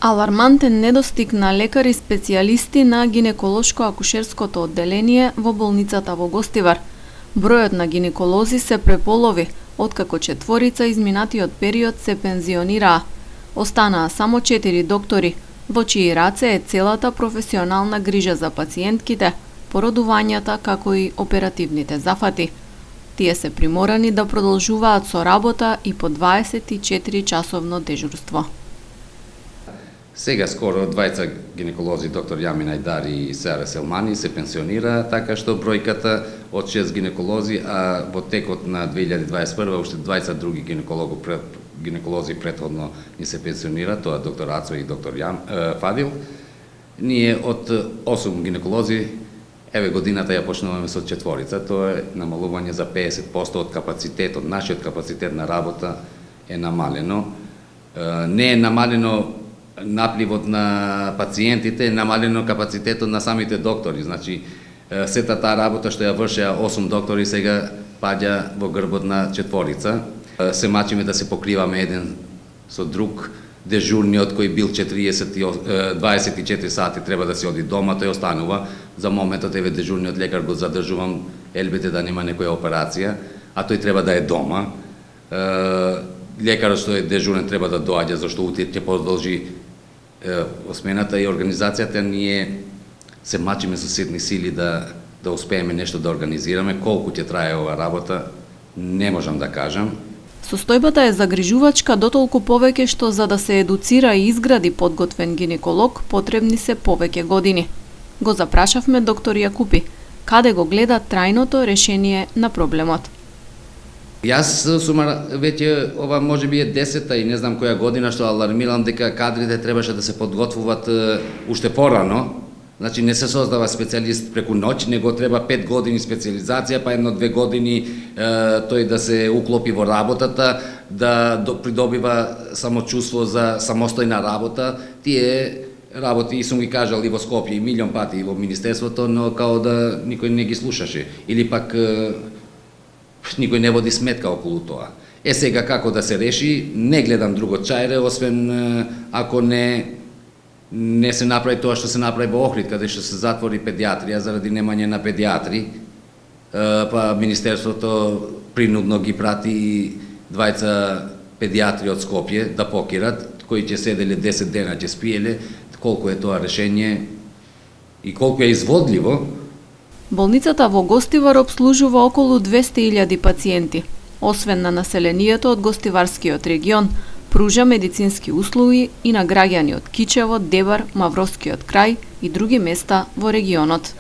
Алармантен недостиг на лекари специјалисти на гинеколошко-акушерското одделение во болницата во Гостивар. Бројот на гинеколози се преполови, откако четворица изминатиот период се пензионираа. Останаа само 4 доктори, во чии раце е целата професионална грижа за пациентките, породувањата како и оперативните зафати. Тие се приморани да продолжуваат со работа и по 24 часовно дежурство. Сега скоро двајца гинеколози, доктор Јамин Ајдар и Сеара Селмани, се пенсионира, така што бројката од 6 гинеколози, а во текот на 2021 уште двајца други гинеколози претходно ни се пенсионира, тоа доктор Ацо и доктор Фадил. Ние од 8 гинеколози, еве годината ја почнуваме со четворица, тоа е намалување за 50% од капацитетот, нашиот капацитет на работа е намалено. Не е намалено напливот на пациентите, е намалено капацитетот на самите доктори. Значи, сета таа работа што ја вршеа 8 доктори сега паѓа во грбот на четворица. Се мачиме да се покриваме еден со друг. Дежурниот кој бил 24 сати треба да се оди дома, тој останува. За моментот еве дежурниот лекар го задржувам, елбете да нема некоја операција, а тој треба да е дома. Лекарот што е дежурен треба да доаѓа, зашто утре ќе продолжи осмената и организацијата. Ние се мачиме со сетни сили да успееме нешто да организираме. Колку ќе трае оваа работа, не можам да кажам. Состојбата е загрижувачка дотолку повеќе што за да се едуцира и изгради подготвен гинеколог потребни се повеќе години. Го запрашавме доктор Јакупи, каде го гледа трајното решение на проблемот. Јас сум веќе ова можеби е 10-та и не знам која година што алармирам дека кадрите требаше да се подготвуваат уште порано. Значи не се создава специјалист преку ноќ, него треба 5 години специјализација, па 1-2 години тој да се уклопи во работата, да придобива самочувство за самостојна работа. Тие работи и сум ги кажал и во Скопје и милион пати и во министерството, но као да никој не ги слушаше или пак никој не води сметка околу тоа. Сега како да се реши, не гледам друго чајре, освен ако не се направи тоа што се направи во Охрид, каде што се затвори педиатрија заради немање на педиатри, па Министерството принудно ги прати двајца педиатри од Скопје да покират, кои ќе седеле 10 дена, ќе спиеле. Колку е тоа решение и колку е изводливо. Болницата во Гостивар обслужува околу 200.000 пациенти. Освен на населението од Гостиварскиот регион, пружа медицински услуги и на граѓани од Кичево, Дебар, Мавровскиот крај и други места во регионот.